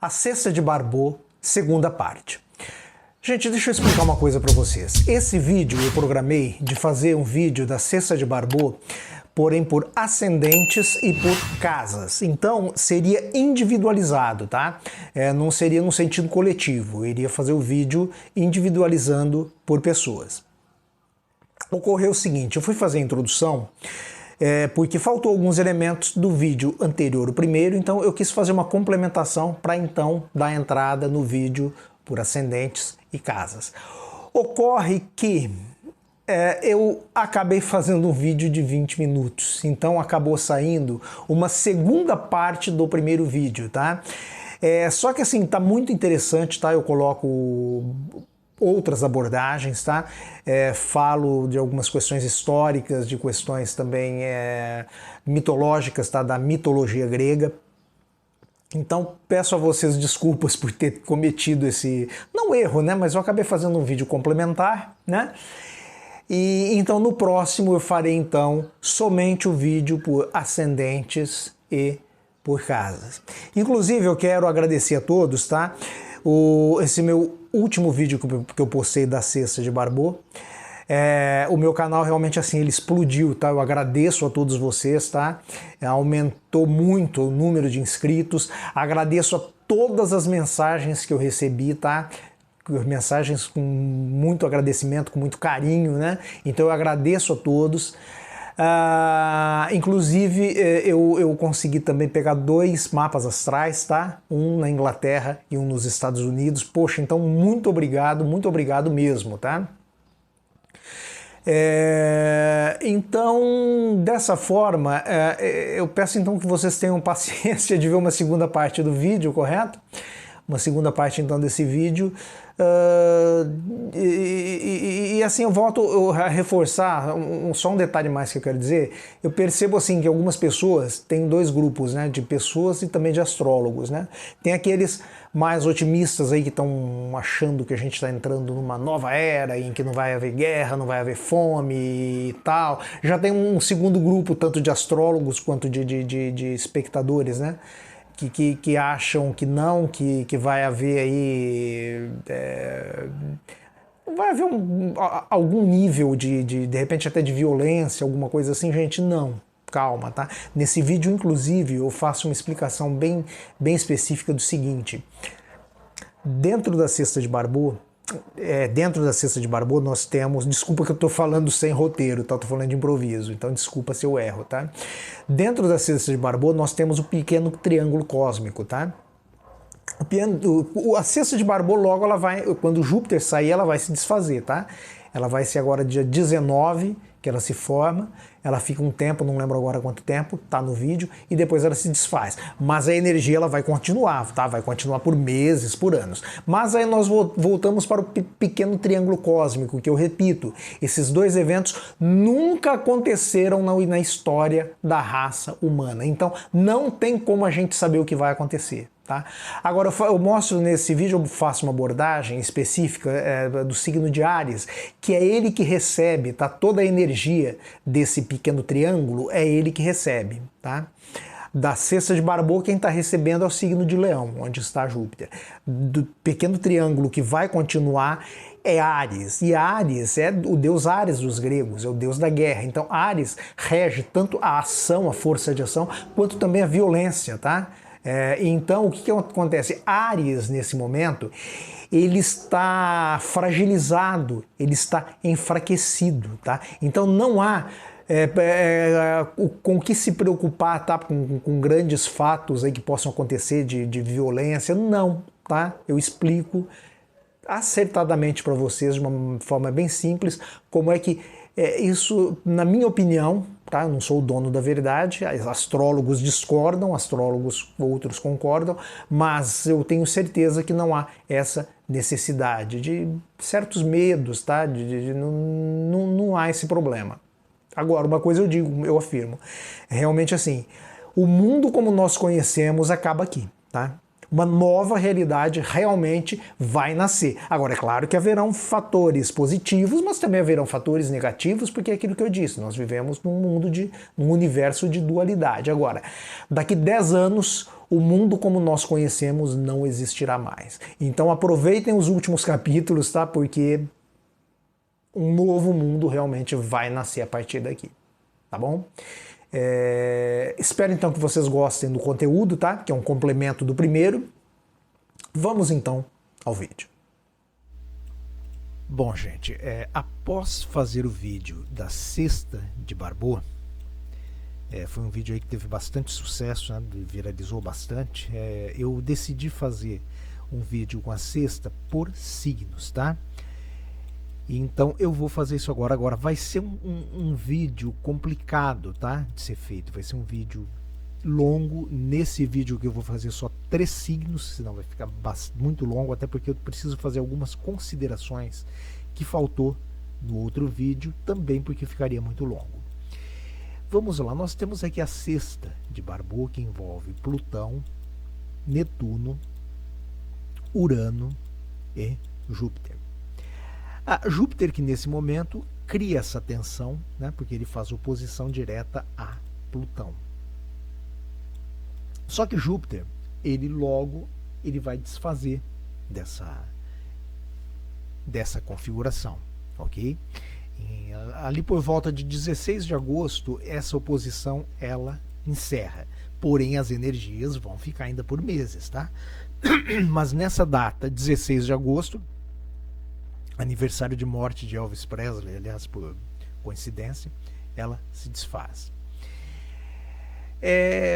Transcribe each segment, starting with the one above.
A Cesta de Barbô, segunda parte. Gente, deixa eu explicar uma coisa para vocês. Esse vídeo eu programei de fazer um vídeo da Cesta de Barbô, porém por ascendentes e por casas. Então seria individualizado, tá? Não seria no sentido coletivo. Eu iria fazer o vídeo individualizando por pessoas. Ocorreu o seguinte, eu fui fazer a introdução porque faltou alguns elementos do vídeo anterior, o primeiro, então eu quis fazer uma complementação para então dar entrada no vídeo por ascendentes e casas. Ocorre que eu acabei fazendo um vídeo de 20 minutos, então acabou saindo uma segunda parte do primeiro vídeo, tá? Só que assim, tá muito interessante, tá? Eu coloco outras abordagens, tá? Falo de algumas questões históricas, de questões também mitológicas, tá? Da mitologia grega. Então peço a vocês desculpas por ter cometido esse, não erro, né? Mas eu acabei fazendo um vídeo complementar, né? E então no próximo eu farei então somente o vídeo por ascendentes e por casas. Inclusive eu quero agradecer a todos, tá? Esse meu último vídeo que eu postei da Cesta de Barbô, o meu canal realmente assim, ele explodiu, tá? Eu agradeço a todos vocês, tá? Aumentou muito o número de inscritos, agradeço a todas as mensagens que eu recebi, tá? Mensagens com muito agradecimento, com muito carinho, né? Então eu agradeço a todos. Inclusive eu consegui também pegar 2 mapas astrais, tá? Um na Inglaterra e um nos Estados Unidos. Poxa, então muito obrigado mesmo, tá? Então, dessa forma, eu peço então que vocês tenham paciência de ver uma segunda parte do vídeo, correto? Uma segunda parte então desse vídeo. Assim eu volto a reforçar só um detalhe mais que eu quero dizer. Eu percebo assim que algumas pessoas têm 2 grupos, né, de pessoas e também de astrólogos, né? Tem aqueles mais otimistas aí que estão achando que a gente está entrando numa nova era em que não vai haver guerra, não vai haver fome e tal. Já tem um segundo grupo, tanto de astrólogos quanto de espectadores, né? Que acham que não, que vai haver aí, vai haver algum nível de repente até de violência, alguma coisa assim. Gente, não, calma, tá? Nesse vídeo, inclusive, eu faço uma explicação bem específica do seguinte: dentro da Cesta de Barbô, nós temos, desculpa que eu tô falando sem roteiro, tá? Eu tô falando de improviso, então desculpa se eu erro, tá? Dentro da Cesta de Barbô nós temos o pequeno triângulo cósmico, tá? A Cesta de Barbô logo ela vai, quando Júpiter sair, ela vai se desfazer, tá? Ela vai ser agora dia 19 que ela se forma, ela fica um tempo, não lembro agora quanto tempo, tá no vídeo, e depois ela se desfaz. Mas a energia ela vai continuar, tá? Vai continuar por meses, por anos. Mas aí nós voltamos para o pequeno triângulo cósmico, que eu repito, esses 2 eventos nunca aconteceram na história da raça humana. Então não tem como a gente saber o que vai acontecer. Tá? Agora eu mostro nesse vídeo, eu faço uma abordagem específica do signo de Áries, que é ele que recebe, tá? Toda a energia desse pequeno triângulo é ele que recebe, tá? Da Cesta de Barbô, quem está recebendo é o signo de Leão, onde está Júpiter. Do pequeno triângulo que vai continuar é Áries, e Áries é o deus Áries dos gregos, é o deus da guerra. Então Áries rege tanto a ação, a força de ação, quanto também a violência, tá? Então, o que acontece? Áries, nesse momento, ele está fragilizado, ele está enfraquecido, tá? Então, não há com que se preocupar, tá? Com grandes fatos aí que possam acontecer de violência, não, tá? Eu explico acertadamente para vocês, de uma forma bem simples, como é que isso, na minha opinião, tá? Eu não sou o dono da verdade, astrólogos discordam, outros concordam, mas eu tenho certeza que não há essa necessidade de certos medos, tá? Não há esse problema. Agora, uma coisa eu digo, eu afirmo, realmente assim, o mundo como nós conhecemos acaba aqui, tá? uma nova realidade realmente vai nascer. Agora, é claro que haverão fatores positivos, mas também haverão fatores negativos, porque é aquilo que eu disse, nós vivemos num universo de dualidade. Agora, daqui 10 anos, o mundo como nós conhecemos não existirá mais. Então aproveitem os últimos capítulos, tá? Porque um novo mundo realmente vai nascer a partir daqui, tá bom? Espero então que vocês gostem do conteúdo, tá? Que é um complemento do primeiro. Vamos então ao vídeo. Bom, gente, após fazer o vídeo da cesta de Barbault, foi um vídeo aí que teve bastante sucesso, né? Viralizou bastante. Eu decidi fazer um vídeo com a cesta por signos, tá? Então eu vou fazer isso agora. Agora vai ser um vídeo complicado, tá? De ser feito. Vai ser um vídeo longo. Nesse vídeo que eu vou fazer só 3 signos, senão vai ficar muito longo, até porque eu preciso fazer algumas considerações que faltou no outro vídeo, também porque ficaria muito longo. Vamos lá, nós temos aqui a cesta de Barbault, que envolve Plutão, Netuno, Urano e Júpiter. Júpiter, que nesse momento cria essa tensão, né, porque ele faz oposição direta a Plutão. Só que Júpiter, ele vai desfazer dessa configuração, ok? Ali por volta de 16 de agosto, essa oposição ela encerra. Porém, as energias vão ficar ainda por meses, tá? Mas nessa data, 16 de agosto, aniversário de morte de Elvis Presley, aliás, por coincidência, ela se desfaz.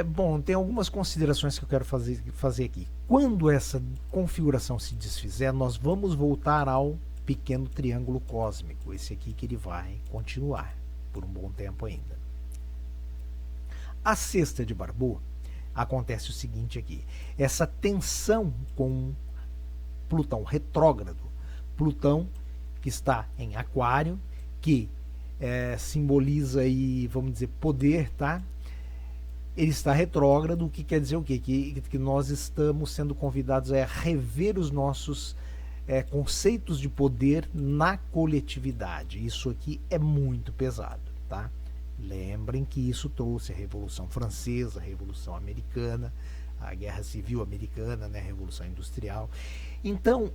Bom, tem algumas considerações que eu quero fazer aqui. Quando essa configuração se desfizer, nós vamos voltar ao pequeno triângulo cósmico, esse aqui que ele vai continuar por um bom tempo ainda. A cesta de Barbault acontece o seguinte aqui, essa tensão com Plutão retrógrado, Plutão que está em Aquário, que simboliza aí, vamos dizer, poder, tá? Ele está retrógrado, o que quer dizer o quê? Que nós estamos sendo convidados a rever os nossos conceitos de poder na coletividade. Isso aqui é muito pesado, tá? Lembrem que isso trouxe a Revolução Francesa, a Revolução Americana, a Guerra Civil Americana, né? A Revolução Industrial. Então,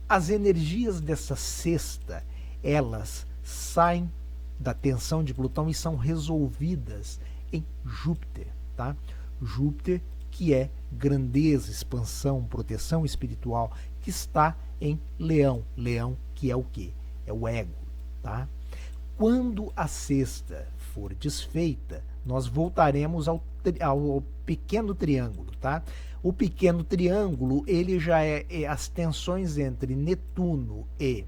as energias dessa cesta, elas saem da tensão de Plutão e são resolvidas em Júpiter, tá? Júpiter, que é grandeza, expansão, proteção espiritual, que está em Leão. Leão, que é o quê? É o ego, tá? Quando a cesta for desfeita, nós voltaremos ao pequeno triângulo, tá? O pequeno triângulo, ele já é as tensões entre Netuno e...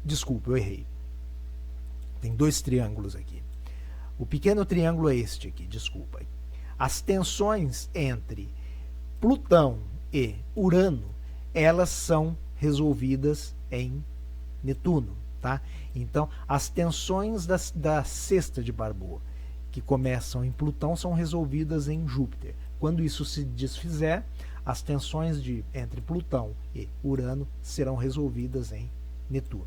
Desculpa, eu errei. Tem 2 triângulos aqui. O pequeno triângulo é este aqui, desculpa. As tensões entre Plutão e Urano, elas são resolvidas em Netuno, tá? Então, as tensões da cesta de Barbault, que começam em Plutão, são resolvidas em Júpiter. Quando isso se desfizer, as tensões entre Plutão e Urano serão resolvidas em Netuno.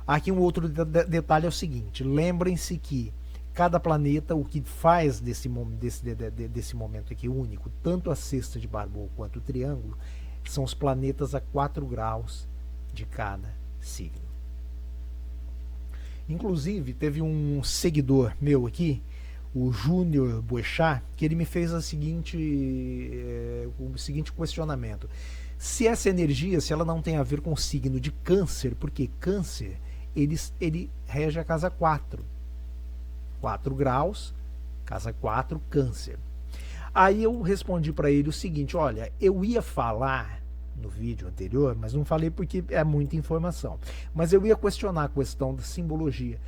Aqui um outro detalhe é o seguinte, lembrem-se que cada planeta, o que faz desse momento aqui único, tanto a cesta de Barbault quanto o triângulo, são os planetas a 4 graus de cada signo. Inclusive, teve um seguidor meu aqui, o Júnior Boechat, que ele me fez o seguinte questionamento. Se essa energia, se ela não tem a ver com o signo de Câncer, porque Câncer, ele rege a casa 4. 4 graus, casa 4, Câncer. Aí eu respondi para ele o seguinte, olha, eu ia falar no vídeo anterior, mas não falei porque é muita informação, mas eu ia questionar a questão da simbologia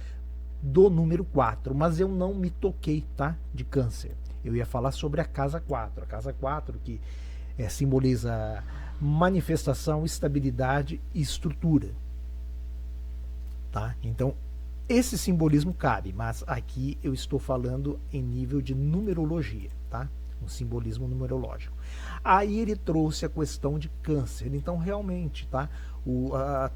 do número 4, mas eu não me toquei, tá, de Câncer. Eu ia falar sobre a casa 4, que simboliza manifestação, estabilidade e estrutura, tá? Então, esse simbolismo cabe, mas aqui eu estou falando em nível de numerologia, tá? Um simbolismo numerológico. Aí ele trouxe a questão de câncer. Então, realmente, tá?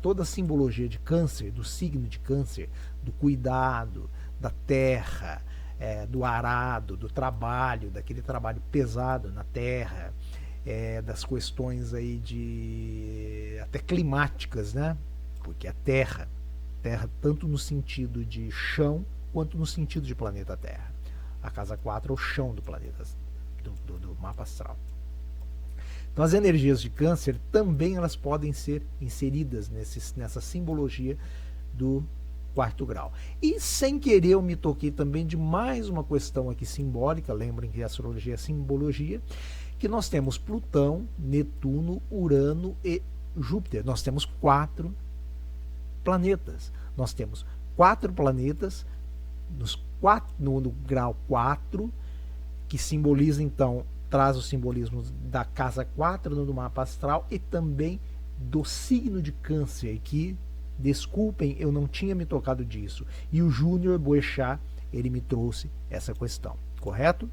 Toda a simbologia de câncer, do signo de câncer, do cuidado, da terra, do arado, do trabalho, daquele trabalho pesado na terra, das questões aí de até climáticas, né? Porque a terra tanto no sentido de chão quanto no sentido de planeta Terra. A casa 4 é o chão do planeta, do mapa astral. Então as energias de câncer também elas podem ser inseridas nessa simbologia do quarto grau. E sem querer eu me toquei também de mais uma questão aqui simbólica, lembrem que a astrologia é simbologia, que nós temos Plutão, Netuno, Urano e Júpiter. Nós temos 4 planetas. Nós temos 4 planetas no grau 4, que simboliza então, traz o simbolismo da casa 4 no mapa astral e também do signo de câncer, que, desculpem, eu não tinha me tocado disso. E o Júnior Boechat, ele me trouxe essa questão, correto?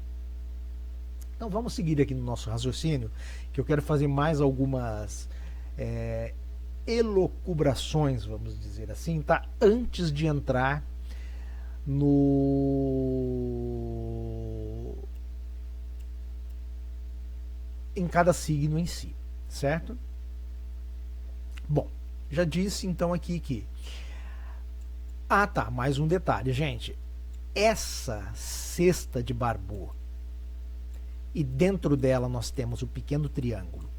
Então vamos seguir aqui no nosso raciocínio, que eu quero fazer mais algumas elucubrações, vamos dizer assim, tá? Antes de entrar em cada signo em si, certo? Bom, já disse então aqui que mais um detalhe, gente. Essa cesta de Barbô, e dentro dela nós temos o pequeno triângulo.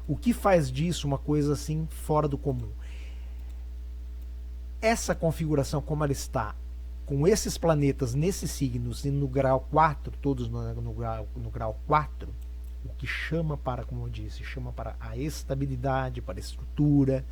O que faz disso uma coisa assim fora do comum? Essa configuração como ela está, com esses planetas nesses signos e no grau 4, todos no grau 4, o que chama para, como eu disse, chama para a estabilidade, para a estrutura,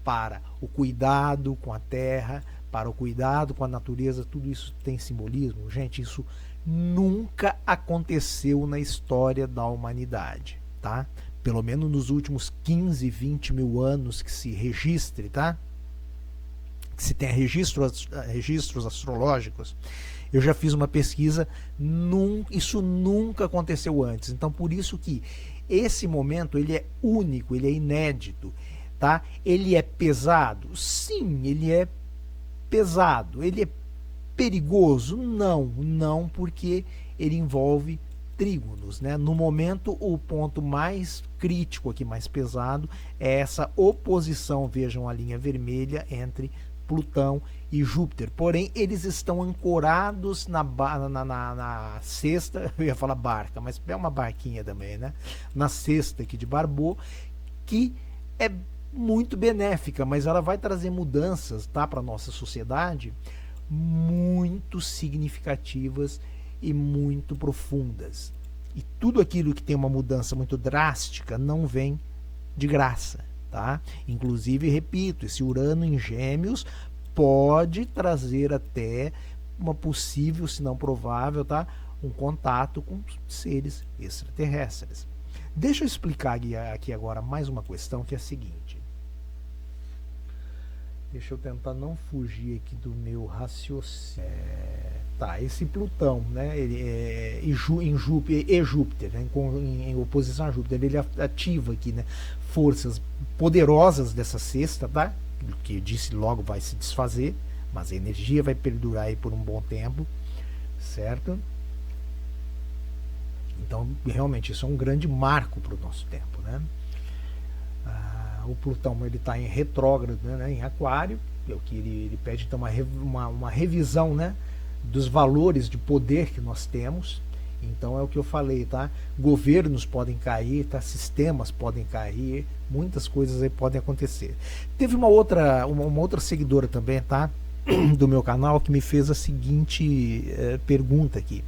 para o cuidado com a terra, para o cuidado com a natureza, tudo isso tem simbolismo. Gente, isso nunca aconteceu na história da humanidade, tá? Pelo menos nos últimos 15, 20 mil anos que se registre, tá? Que se tenha registros astrológicos. Eu já fiz uma pesquisa, isso nunca aconteceu antes. Então, por isso que esse momento ele é único, ele é inédito, tá? Ele é pesado? Sim, ele é pesado. Ele é perigoso? Não, porque ele envolve trígonos, né? No momento, o ponto mais crítico aqui, mais pesado, é essa oposição, vejam a linha vermelha, entre Plutão e Júpiter. Porém, eles estão ancorados na cesta, eu ia falar barca, mas é uma barquinha também, né? Na cesta aqui de Barbô, que é muito benéfica, mas ela vai trazer mudanças, tá, para a nossa sociedade muito significativas e muito profundas. E tudo aquilo que tem uma mudança muito drástica não vem de graça, tá? Inclusive, repito, esse Urano em Gêmeos pode trazer até uma possível, se não provável, tá, um contato com seres extraterrestres. Deixa eu explicar aqui agora mais uma questão, que é a seguinte. Deixa eu tentar não fugir aqui do meu raciocínio. Esse Plutão, né, ele em Júpiter, né, em oposição a Júpiter, ele ativa aqui, né, forças poderosas dessa cesta, tá? Que eu disse, logo vai se desfazer, mas a energia vai perdurar aí por um bom tempo, certo? Então, realmente, isso é um grande marco para o nosso tempo, né? O Plutão ele está em retrógrado, né, em Aquário, é o que ele pede então uma revisão, né, dos valores de poder que nós temos. Então é o que eu falei, tá? Governos podem cair, tá? Sistemas podem cair, muitas coisas aí podem acontecer. Teve uma outra seguidora também, tá? Do meu canal, que me fez a seguinte pergunta aqui.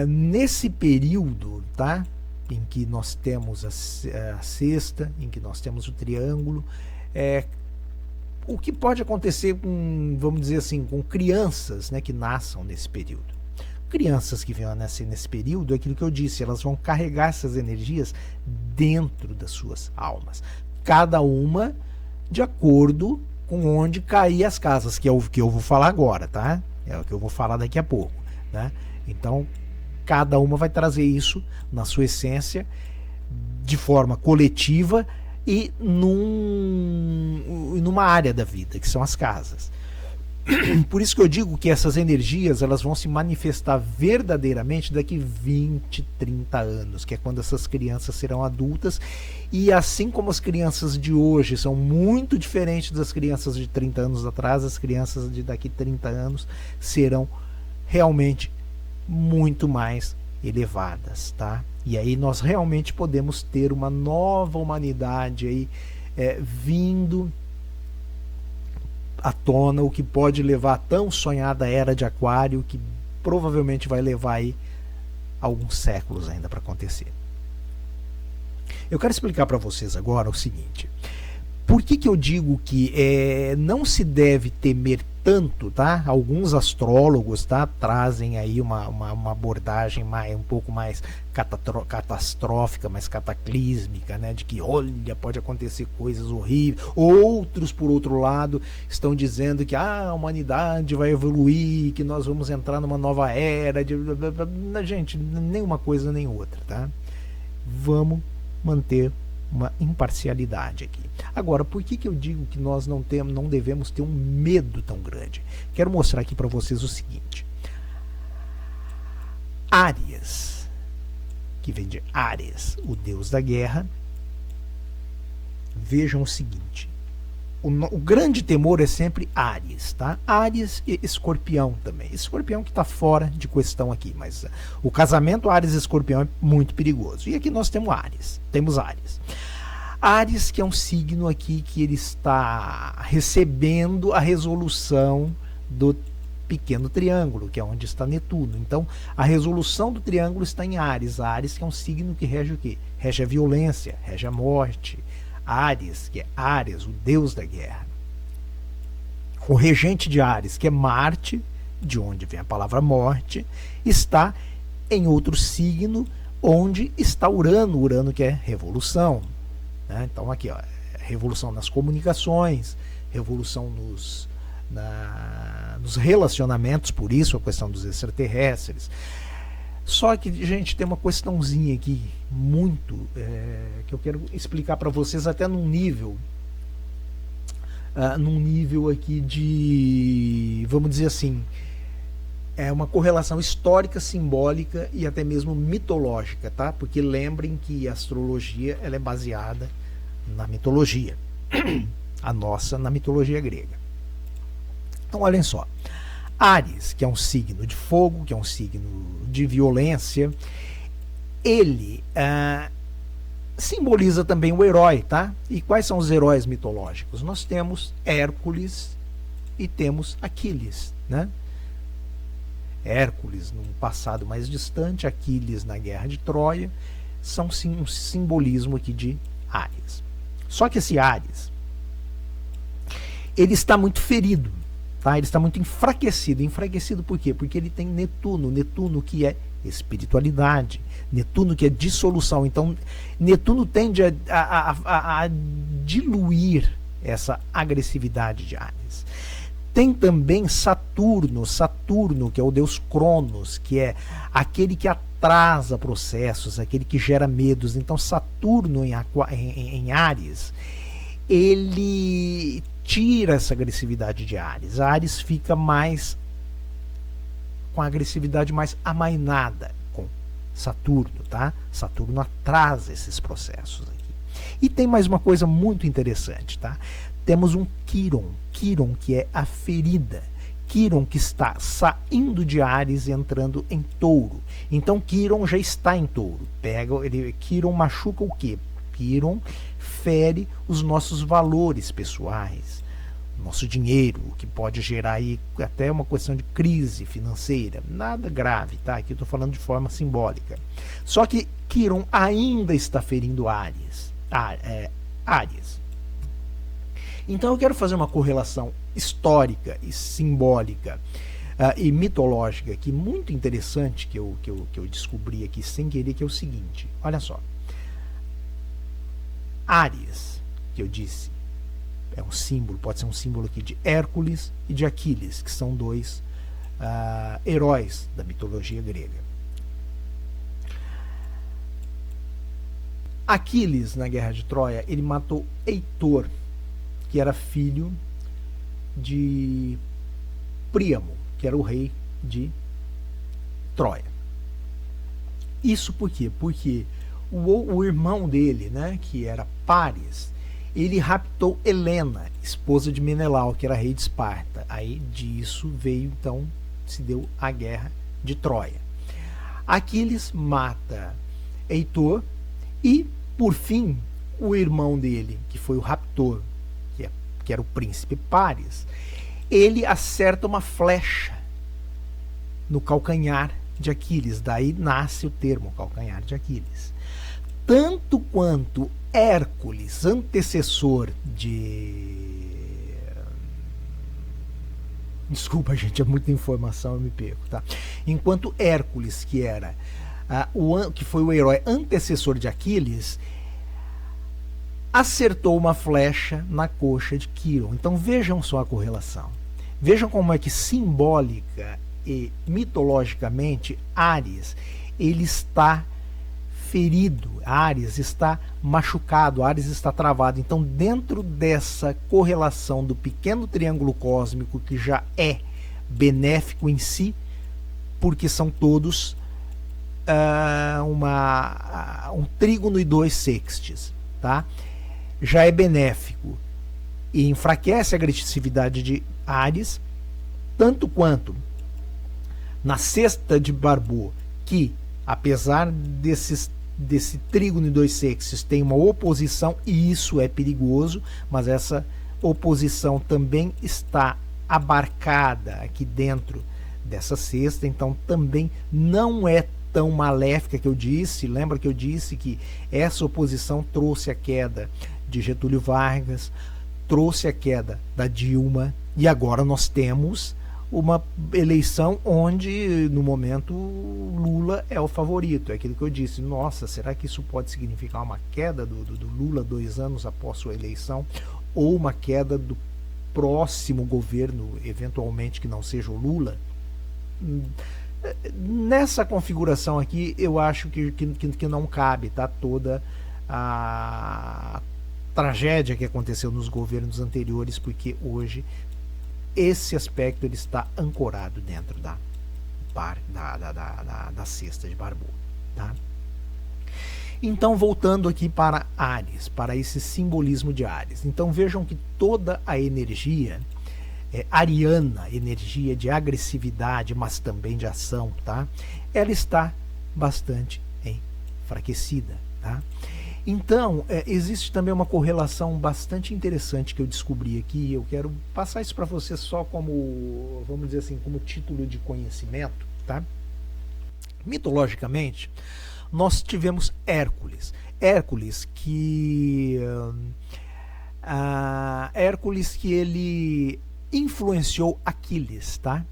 Nesse período, tá, em que nós temos a cesta, em que nós temos o triângulo, o que pode acontecer com, vamos dizer assim, com crianças, né, que nasçam nesse período? Crianças que venham a nascer nesse período, é aquilo que eu disse, elas vão carregar essas energias dentro das suas almas, cada uma de acordo com onde cair as casas, que é o que eu vou falar agora, tá? É o que eu vou falar daqui a pouco. né? Então, cada uma vai trazer isso na sua essência, de forma coletiva e numa área da vida, que são as casas. Por isso que eu digo que essas energias elas vão se manifestar verdadeiramente daqui 20, 30 anos, que é quando essas crianças serão adultas. E assim como as crianças de hoje são muito diferentes das crianças de 30 anos atrás, as crianças de daqui 30 anos serão realmente muito mais elevadas, tá? E aí nós realmente podemos ter uma nova humanidade aí vindo à tona, o que pode levar a tão sonhada era de Aquário, que provavelmente vai levar aí alguns séculos ainda para acontecer. Eu quero explicar para vocês agora o seguinte: por que eu digo que não se deve temer tanto, tá? Alguns astrólogos, tá, trazem aí uma abordagem um pouco mais catastrófica, mais cataclísmica, né? De que, olha, pode acontecer coisas horríveis. Outros, por outro lado, estão dizendo que a humanidade vai evoluir, que nós vamos entrar numa nova era. Gente, nem uma coisa nem outra, tá? Vamos manter uma imparcialidade aqui. Agora, por que eu digo que nós não devemos ter um medo tão grande? Quero mostrar aqui para vocês o seguinte: Áries, que vem de Ares, o deus da guerra. Vejam o seguinte: o grande temor é sempre Áries, tá? Áries e Escorpião também. Escorpião que está fora de questão aqui, mas o casamento Áries e Escorpião é muito perigoso. E aqui nós temos Áries. Áries, que é um signo aqui que ele está recebendo a resolução do pequeno triângulo, que é onde está Netuno. Então, a resolução do triângulo está em Áries. Áries, que é um signo que rege o quê? Rege a violência, rege a morte. Áries, que é Ares, o deus da guerra. O regente de Áries, que é Marte, de onde vem a palavra morte, está em outro signo, onde está Urano, que é revolução. Né? Então aqui, ó, revolução nas comunicações, revolução nos relacionamentos, por isso a questão dos extraterrestres. Só que, gente, tem uma questãozinha aqui muito que eu quero explicar para vocês, até num nível aqui de, vamos dizer assim, uma correlação histórica, simbólica e até mesmo mitológica, tá? Porque lembrem que a astrologia ela é baseada na mitologia, a nossa na mitologia grega. Então, olhem só. Áries, que é um signo de fogo, que é um signo de violência, ele simboliza também o herói, tá? E quais são os heróis mitológicos? Nós temos Hércules e temos Aquiles, né? Hércules num passado mais distante, Aquiles na guerra de Troia, são sim um simbolismo aqui de Áries. Só que esse Áries, ele está muito ferido. Tá? Ele está muito enfraquecido. Enfraquecido por quê? Porque ele tem Netuno que é espiritualidade, Netuno que é dissolução. Então, Netuno tende a diluir essa agressividade de Áries. Tem também Saturno, que é o deus Cronos, que é aquele que atrasa processos, aquele que gera medos. Então, Saturno em Áries, ele tira essa agressividade de Áries. Áries fica mais com a agressividade mais amainada com Saturno, tá? Saturno atrasa esses processos aqui. E tem mais uma coisa muito interessante, tá? Temos um Quiron, que é a ferida. Quiron que está saindo de Áries e entrando em Touro. Então Quiron já está em Touro. Quiron machuca o quê? Quiron fere os nossos valores pessoais, nosso dinheiro, o que pode gerar aí até uma questão de crise financeira. Nada grave, tá? Aqui eu estou falando de forma simbólica. Só que Quiron ainda está ferindo Áries. Áries. Então eu quero fazer uma correlação histórica e simbólica e mitológica aqui, muito interessante, que eu descobri aqui sem querer, que é o seguinte. Olha só. Áries, que eu disse, é um símbolo, pode ser um símbolo aqui de Hércules e de Aquiles, que são dois heróis da mitologia grega. Aquiles, na Guerra de Troia, ele matou Heitor, que era filho de Príamo, que era o rei de Troia. Isso por quê? Porque o irmão dele, né, que era Paris, ele raptou Helena, esposa de Menelau, que era rei de Esparta. Aí disso veio, então, se deu a Guerra de Troia. Aquiles mata Heitor e, por fim, o irmão dele, que foi o raptor, que era o príncipe Paris, ele acerta uma flecha no calcanhar de Aquiles. Daí nasce o termo calcanhar de Aquiles. Tanto quanto Hércules, antecessor de... Desculpa, gente, é muita informação, eu me perco, tá? Enquanto Hércules, que era que foi o herói antecessor de Aquiles, acertou uma flecha na coxa de Quirón. Então vejam só a correlação. Vejam como é que simbólica e mitologicamente Ares, ele está ferido, Ares está machucado, Ares está travado. Então, dentro dessa correlação do pequeno triângulo cósmico, que já é benéfico em si, porque são todos um trígono e 2 sextis, tá? Já é benéfico e enfraquece a agressividade de Ares, tanto quanto na cesta de Barbeau, que apesar desse trígono e 2 sextos tem uma oposição, e isso é perigoso, mas essa oposição também está abarcada aqui dentro dessa cesta, então também não é tão maléfica que eu disse. Lembra que eu disse que essa oposição trouxe a queda de Getúlio Vargas, trouxe a queda da Dilma, e agora nós temos uma eleição onde, no momento, Lula é o favorito. É aquilo que eu disse. Nossa, será que isso pode significar uma queda do Lula 2 anos após sua eleição? Ou uma queda do próximo governo, eventualmente, que não seja o Lula? Nessa configuração aqui, eu acho que não cabe, tá? Toda a tragédia que aconteceu nos governos anteriores, porque hoje esse aspecto ele está ancorado dentro da cesta de Barbeau, tá? Então, voltando aqui para Ares, para esse simbolismo de Ares. Então, vejam que toda a energia ariana, energia de agressividade, mas também de ação, tá? Ela está bastante enfraquecida, tá? Então, existe também uma correlação bastante interessante que eu descobri aqui. Eu quero passar isso para você só como, vamos dizer assim, como título de conhecimento, tá? Mitologicamente, nós tivemos Hércules. Hércules que ele influenciou Aquiles, tá?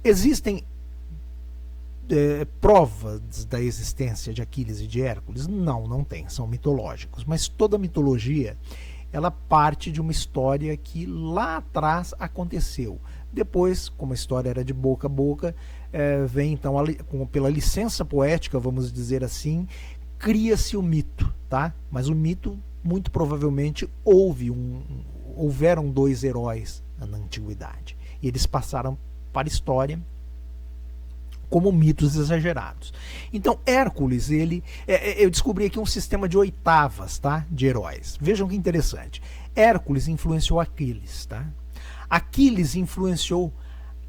Existem provas da existência de Aquiles e de Hércules? Não tem, são mitológicos, mas toda mitologia ela parte de uma história que lá atrás aconteceu. Depois, como a história era de boca a boca, vem então, pela licença poética, vamos dizer assim, cria-se o mito, tá? Mas o mito, muito provavelmente, houveram 2 heróis na antiguidade, e eles passaram para a história como mitos exagerados. Então, Hércules, eu descobri aqui um sistema de 8avas, tá? De heróis. Vejam que interessante. Hércules influenciou Aquiles, tá? Aquiles influenciou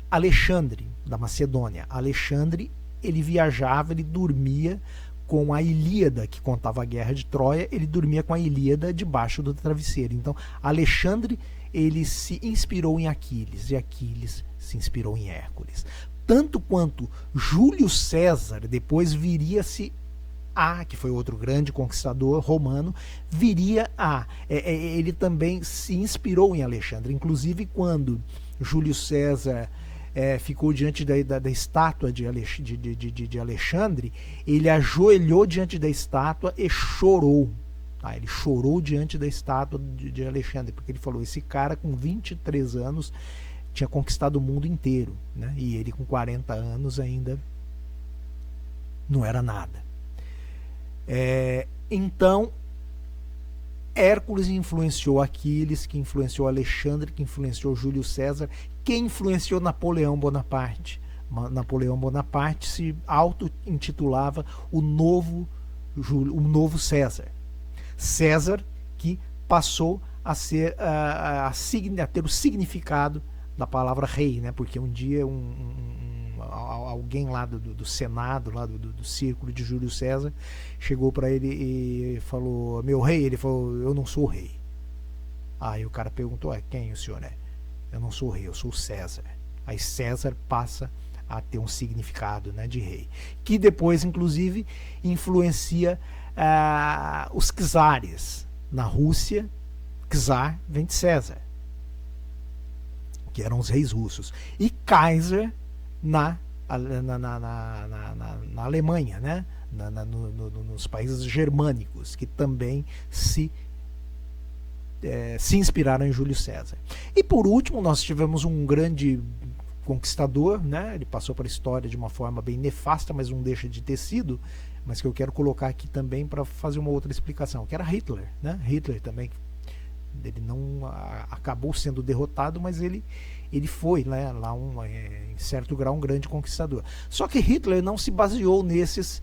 Alexandre, da Macedônia. Alexandre, ele viajava, ele dormia com a Ilíada, que contava a Guerra de Troia, ele dormia com a Ilíada debaixo do travesseiro. Então, Alexandre, ele se inspirou em Aquiles, e Aquiles se inspirou em Hércules. Tanto quanto Júlio César, depois que foi outro grande conquistador romano, ele também se inspirou em Alexandre. Inclusive, quando Júlio César ficou diante da estátua de Alexandre, ele ajoelhou diante da estátua e chorou. Tá? Ele chorou diante da estátua de Alexandre, porque ele falou: esse cara com 23 anos tinha conquistado o mundo inteiro, né? E ele com 40 anos ainda não era nada. Então Hércules influenciou Aquiles, que influenciou Alexandre, que influenciou Júlio César, que influenciou Napoleão Bonaparte. Napoleão Bonaparte se auto-intitulava o novo César. César que passou a ser a ter o significado da palavra rei, né? Porque um dia alguém lá do Senado, lá do círculo de Júlio César, chegou para ele e falou: meu rei. Ele falou: eu não sou rei. Aí o cara perguntou: quem o senhor é? Eu não sou rei, eu sou César. Aí César passa a ter um significado, né, de rei, que depois inclusive influencia os czares. Na Rússia, czar vem de César, que eram os reis russos, e Kaiser na Alemanha, né? Nos países germânicos, que também se inspiraram em Júlio César. E por último, nós tivemos um grande conquistador, né? Ele passou para a história de uma forma bem nefasta, mas não deixa de ter sido, mas que eu quero colocar aqui também para fazer uma outra explicação, que era Hitler, né? Hitler também, ele não acabou sendo derrotado, mas ele foi, né, lá em certo grau um grande conquistador. Só que Hitler não se baseou nesses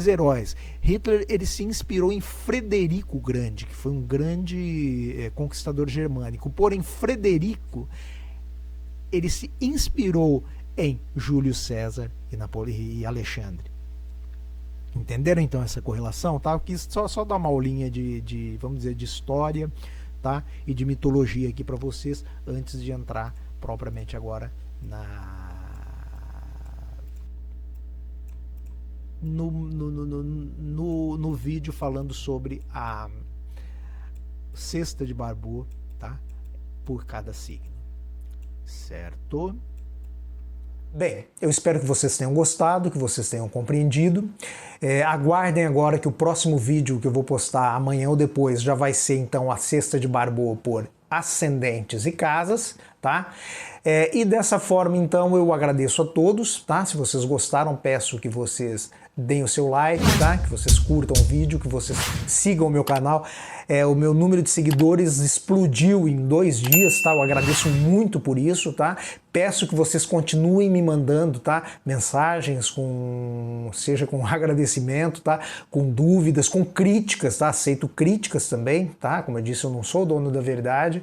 heróis. Hitler ele se inspirou em Frederico o Grande, que foi um grande conquistador germânico. Porém, Frederico ele se inspirou em Júlio César e Alexandre. Entenderam então essa correlação? Tá? Eu quis só dar uma aulinha de vamos dizer, de história, tá? E de mitologia aqui para vocês, antes de entrar propriamente agora no vídeo falando sobre a cesta de Barbô, tá? Por cada signo. Certo? Bem, eu espero que vocês tenham gostado, que vocês tenham compreendido. Aguardem agora que o próximo vídeo que eu vou postar amanhã ou depois já vai ser então a cesta de Barbô por ascendentes e casas, tá? E dessa forma então eu agradeço a todos, tá? Se vocês gostaram, peço que vocês deem o seu like, tá? Que vocês curtam o vídeo, que vocês sigam o meu canal. O meu número de seguidores explodiu em 2 dias, tá? Eu agradeço muito por isso, tá? Peço que vocês continuem me mandando, tá? Mensagens seja com agradecimento, tá? Com dúvidas, com críticas, tá? Aceito críticas também, tá? Como eu disse, eu não sou dono da verdade.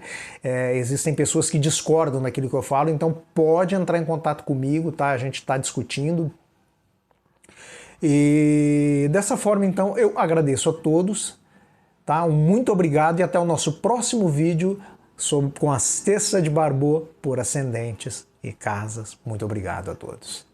Existem pessoas que discordam daquilo que eu falo, então pode entrar em contato comigo, tá? A gente está discutindo. E dessa forma, então, eu agradeço a todos, tá? Muito obrigado e até o nosso próximo vídeo com a cesta de Barbô por ascendentes e casas. Muito obrigado a todos.